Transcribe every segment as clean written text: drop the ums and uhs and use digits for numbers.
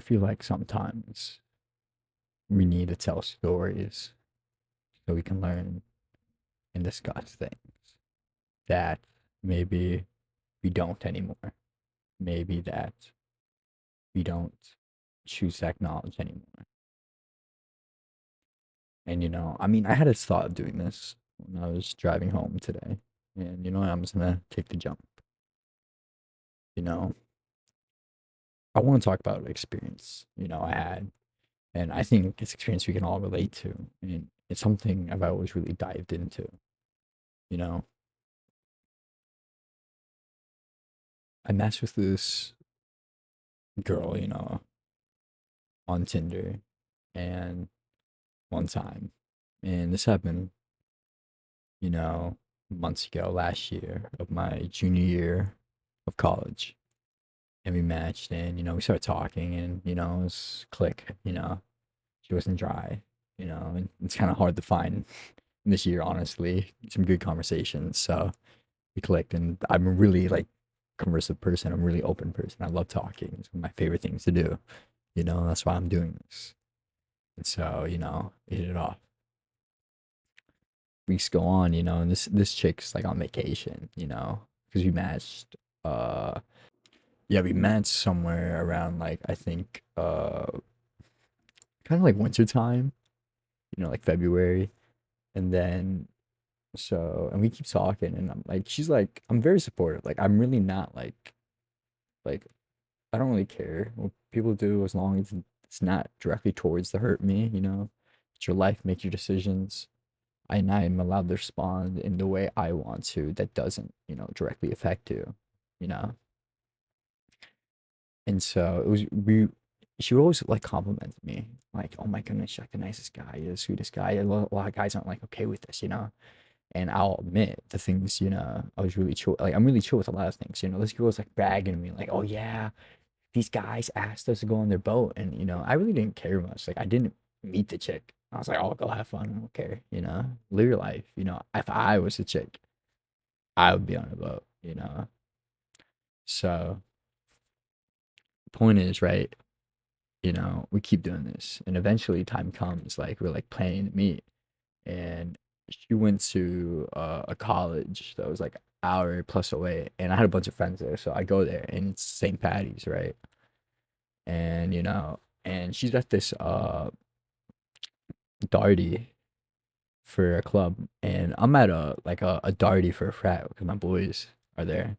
feel like sometimes we need to tell stories so we can learn and discuss things that maybe we don't anymore. Maybe that we don't choose to acknowledge anymore. And I mean, I had a thought of doing this when I was driving home today. And I'm just gonna take the jump. You know, I want to talk about an experience, I had. And I think it's experience we can all relate to. And it's something I've always really dived into, you know. I matched with this girl, on Tinder and one time. And this happened, you know, months ago, last year of my junior year of college. And we matched and, we started talking and, it was click, she wasn't dry, and it's kind of hard to find this year, honestly, some good conversations. So we clicked and I'm a really like conversive person. I'm a really open person. I love talking. It's one of my favorite things to do. That's why I'm doing this. And so, we hit it off. Weeks go on, and this chick's like on vacation, because we matched. Yeah, we met somewhere around like I think kind of like winter time, like February, and then and we keep talking, and I'm like, she's like, I'm very supportive. Like I'm really not like I don't really care what people do as long as it's not directly towards to hurt me. It's your life, make your decisions. And I am allowed to respond in the way I want to that doesn't, directly affect you, you know? And so it was, she would always like compliment me, like, oh my goodness, you're like the nicest guy, you're the sweetest guy. A lot of guys aren't like okay with this. And I'll admit the things, I was really chill. Like, I'm really chill with a lot of things, This girl was like bragging to me, like, oh yeah, these guys asked us to go on their boat. And, I really didn't care much. Like, I didn't meet the chick. I was like, oh, go have fun. I don't care, live your life. If I was a chick, I would be on a boat. So, point is, right, we keep doing this. And eventually time comes, like, we're like planning to meet. And she went to a college that was like an hour plus away. And I had a bunch of friends there. So I go there and it's St. Patty's, right? And and she's at this darty for a club, and I'm at a darty for a frat because my boys are there.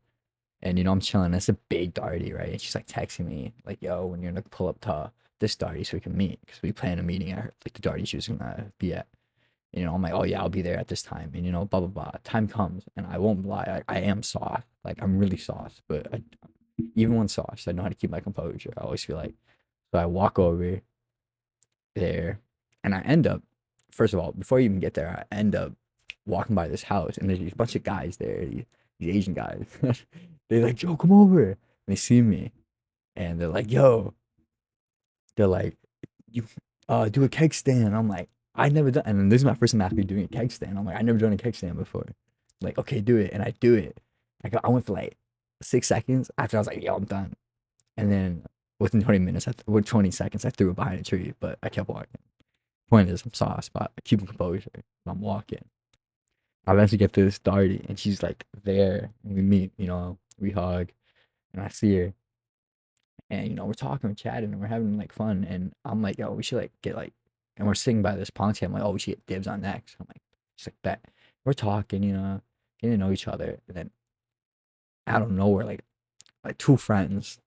And I'm chilling. It's a big darty, right? And she's like texting me like, "Yo, when you're gonna pull up to this darty so we can meet?" Because we plan a meeting at like the darty she was gonna be at. I'm like, "Oh yeah, I'll be there at this time." And blah blah blah. Time comes, and I won't lie, I am soft. Like I'm really soft, but even when soft, I know how to keep my composure. I always feel like so. I walk over there, and I end up, first of all, before you even get there, I end up walking by this house, and there's a bunch of guys there, these Asian guys. They're like, "Joe, come over." And they see me, and they're like, "Yo," they're like, "You do a keg stand." I'm like, I never done, and this is my first time actually doing a keg stand. I'm like, I never done a keg stand before. Like, okay, do it, and I do it. I went for like 6 seconds after I was like, "Yo, I'm done." And then within 20 minutes, with 20 seconds, I threw it behind a tree, but I kept walking. Point is, I'm soft spot. I keep composure. I'm walking. I eventually get to this darty, and she's like there, and we meet. We hug, and I see her, and we're talking, we're chatting, and we're having like fun. And I'm like, yo, we should like get like, and we're sitting by this pond. I'm like, oh, we should get dibs on next. I'm like, she's like, bet. We're talking, getting to know each other, and then out of nowhere, like two friends,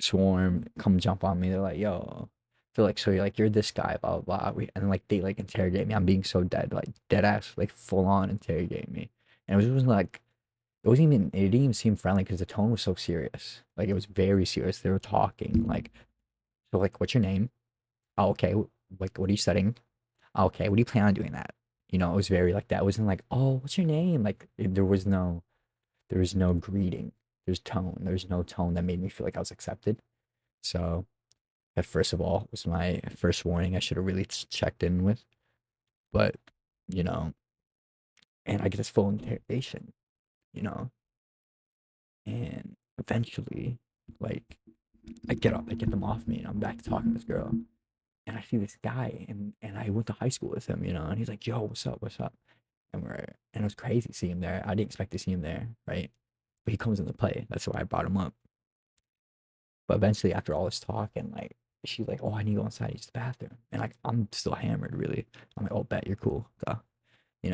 swarm, come jump on me. They're like, yo, they're like, so you're this guy, blah blah blah. And like they like interrogate me. I'm being so like dead ass, like full on interrogate me. And it wasn't like it didn't even seem friendly because the tone was so serious. Like it was very serious. They were talking like, so like, what's your name? Oh, okay. Like, what are you studying? Oh, okay. What do you plan on doing that? It was very like that. It wasn't like, oh, what's your name? Like there was no greeting. There's tone. There's no tone that made me feel like I was accepted. So that first of all was my first warning I should have really checked in with. But, you know, and I get this full interrogation, you know, and eventually, like, I get up, I get them off me, and I'm back to talking to this girl. And I see this guy, and I went to high school with him, and he's like, "Yo, what's up? What's up?" And it was crazy to see him there. I didn't expect to see him there, right? But he comes into play. That's why I brought him up. But eventually, after all this talk, and like, she's like, "Oh, I need to go inside to use the bathroom," and like, I'm still hammered, really. I'm like, "Oh, bet you're cool, go." I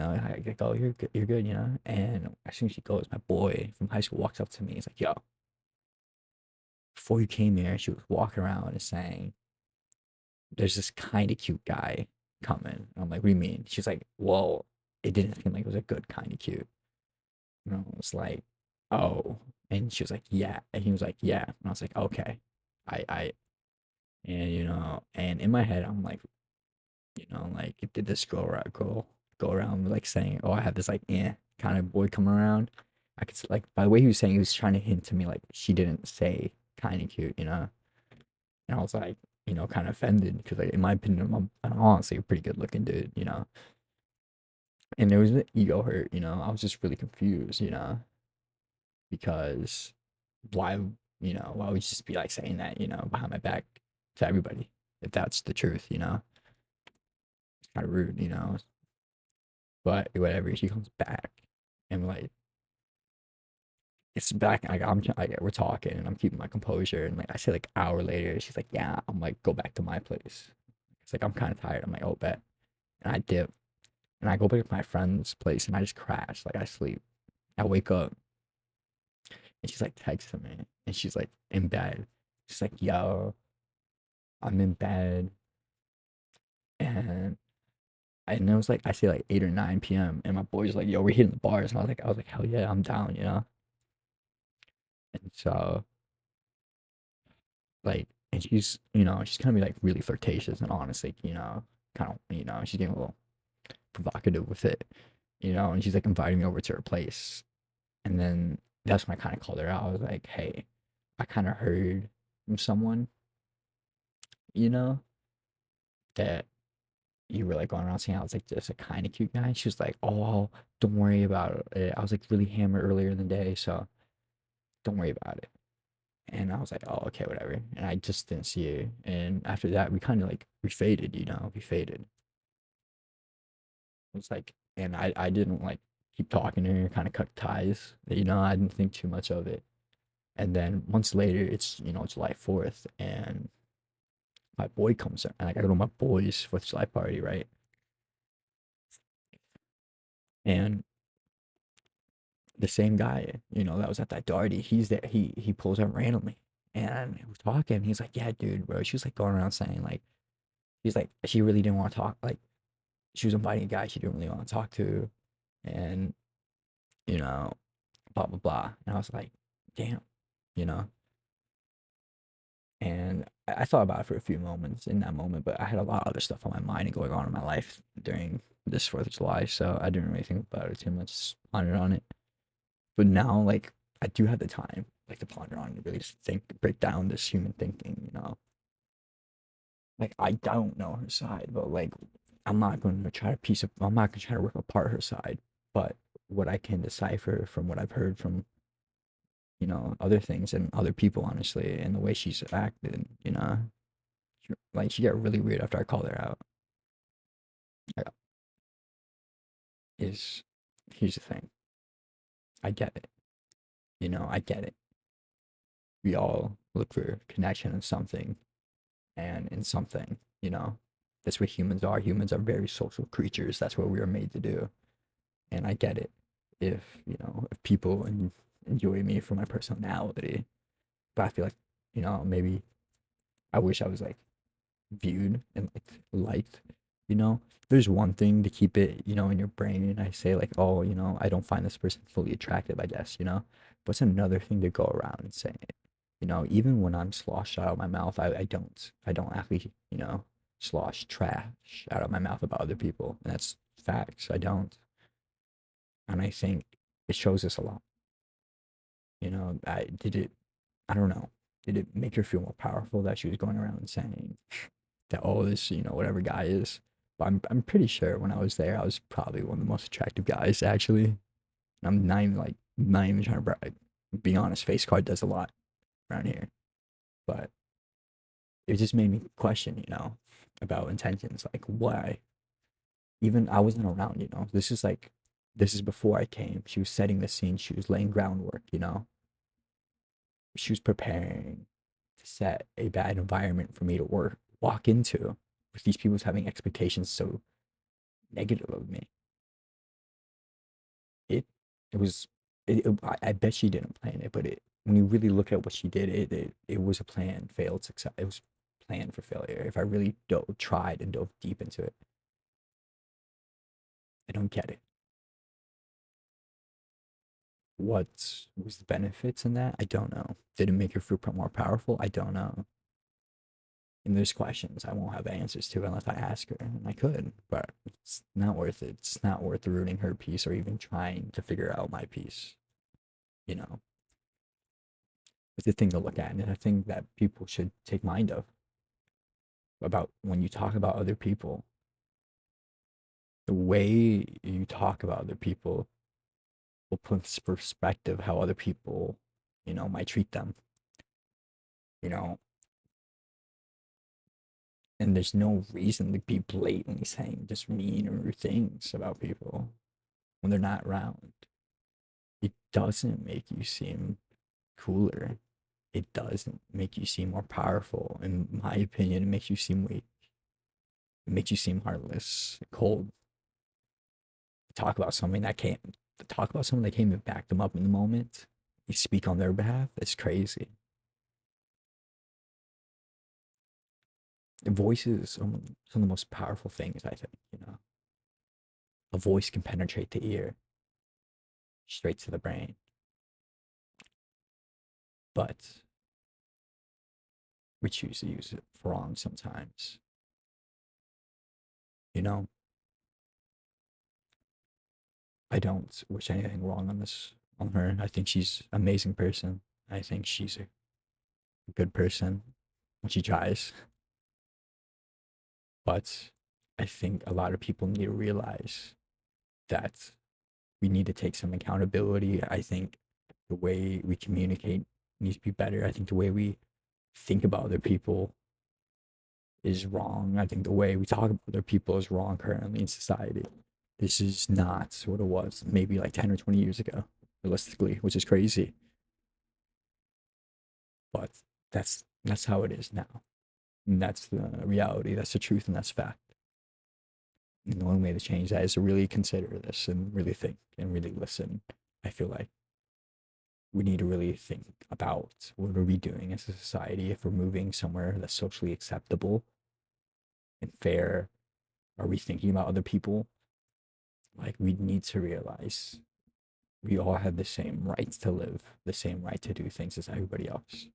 like, "Oh, you're good," And as soon as she goes, my boy from high school walks up to me. He's like, "Yo, before you came here, she was walking around and saying, there's this kind of cute guy coming." And I'm like, "What do you mean?" She's like, "Well, it didn't seem like it was a good kind of cute." And I was like, "Oh." And she was like, "Yeah." And he was like, "Yeah." And I was like, "Okay." I, and and in my head, I'm like, like, did this go around like saying, "Oh, I have this like kind of boy coming around." I could like by the way he was saying, he was trying to hint to me like she didn't say kind of cute. And I was like, kind of offended because, like, in my opinion, I'm honestly a pretty good looking dude. And there was an ego hurt. I was just really confused, because why, why would you just be like saying that, behind my back to everybody if that's the truth? It's kind of rude. But whatever, she comes back and like, it's back. Like, we're talking and I'm keeping my composure. And like, I say like hour later, she's like, "Yeah." I'm like, "Go back to my place." It's like, I'm kind of tired. I'm like, "Oh, bet." And I dip. And I go back to my friend's place and I just crash. Like, I sleep. I wake up and she's like texting me and she's like in bed. She's like, "Yo, I'm in bed." And and it was like, I say like 8 or 9 p.m. And my boy's like, "Yo, we're hitting the bars." And I was like, "Hell yeah, I'm down." And so like, and she's gonna be like really flirtatious and honestly, kind of, she's getting a little provocative with it. And she's like inviting me over to her place. And then that's when I kind of called her out. I was like, "Hey, I kind of heard from someone, you know, that you were like going around saying I was like just a kind of cute guy." And she was like, "Oh, don't worry about it. I was like really hammered earlier in the day, so don't worry about it." And I was like, "Oh, okay, whatever." And I just didn't see it. And after that, we kind of like we faded. We faded. It was like, and I didn't like keep talking to her, kind of cut ties. I didn't think too much of it. And then months later, it's July 4th, and my boy comes in, and like, I go to my boy's 4th of July party, right? And the same guy, that was at that party, he's there. He pulls up randomly, and we're talking. He's like, "Yeah, dude, bro." She was like going around saying like, he's like, she really didn't want to talk. Like, she was inviting a guy she didn't really want to talk to, and you know, blah blah blah. And I was like, "Damn," you know. And I thought about it for a few moments in that moment, but I had a lot of other stuff on my mind and going on in my life during this 4th of July, so I didn't really think about it too much, ponder on it. But now, like, I do have the time, like, to ponder on it, really just think, break down this human thinking. Like, I don't know her side, but like, I'm not gonna try to rip apart her side, but what I can decipher from what I've heard from other things and other people, honestly, and the way she's acted. Like, she got really weird after I called her out. I- Is Here's the thing. I get it. I get it. We all look for connection in something and in something. That's what humans are. Humans are very social creatures. That's what we are made to do. And I get it. If people enjoy me for my personality, but I feel like, maybe I wish I was like viewed and like liked. There's one thing to keep it, in your brain, and I say like, "Oh, I don't find this person fully attractive," I guess. But it's another thing to go around and say it. Even when I'm sloshed out of my mouth, I don't actually, slosh trash out of my mouth about other people, and that's facts. I don't, and I think it shows us a lot. I don't know. Did it make her feel more powerful that she was going around saying that, "Oh, this, whatever guy is." But I'm pretty sure when I was there, I was probably one of the most attractive guys, actually. I'm not even trying to brag. Be honest, face card does a lot around here. But it just made me question, about intentions. Like, why? Even I wasn't around, this is before I came. She was setting the scene, she was laying groundwork. She was preparing to set a bad environment for me to walk into with these people having expectations so negative of me. It it was I bet she didn't plan it, but when you really look at what she did, it was a plan, failed success. It was planned for failure. If I really tried and dove deep into it, I don't get it. What was the benefits in that? I don't know. Did it make your fruit more powerful? I don't know. And there's questions I won't have answers to unless I ask her, and I could, but it's not worth it. It's not worth ruining her peace or even trying to figure out my peace. You know, it's a thing to look at, and a thing that people should take mind of about when you talk about other people. The way you talk about other people will put into perspective how other people, might treat them. You know, and there's no reason to be blatantly saying just mean or rude things about people when they're not around. It doesn't make you seem cooler. It doesn't make you seem more powerful. In my opinion, it makes you seem weak. It makes you seem heartless, cold. Talk about someone that came and back them up in the moment. You speak on their behalf. It's crazy. The voice is some of the most powerful things, I think. A voice can penetrate the ear straight to the brain, but we choose to use it wrong sometimes. You know, I don't wish anything wrong on her. I think she's an amazing person. I think she's a good person when she tries. But I think a lot of people need to realize that we need to take some accountability. I think the way we communicate needs to be better. I think the way we think about other people is wrong. I think the way we talk about other people is wrong currently in society. This is not what it was maybe like 10 or 20 years ago, realistically, which is crazy. But that's how it is now. And that's the reality, that's the truth, and that's fact. And the only way to change that is to really consider this and really think and really listen. I feel like we need to really think about what are we doing as a society if we're moving somewhere that's socially acceptable and fair. Are we thinking about other people? Like, we need to realize we all have the same rights to live, the same right to do things as everybody else.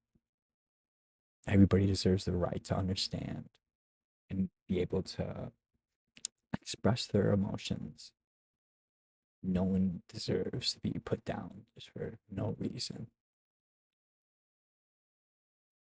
Everybody deserves the right to understand and be able to express their emotions. No one deserves to be put down just for no reason.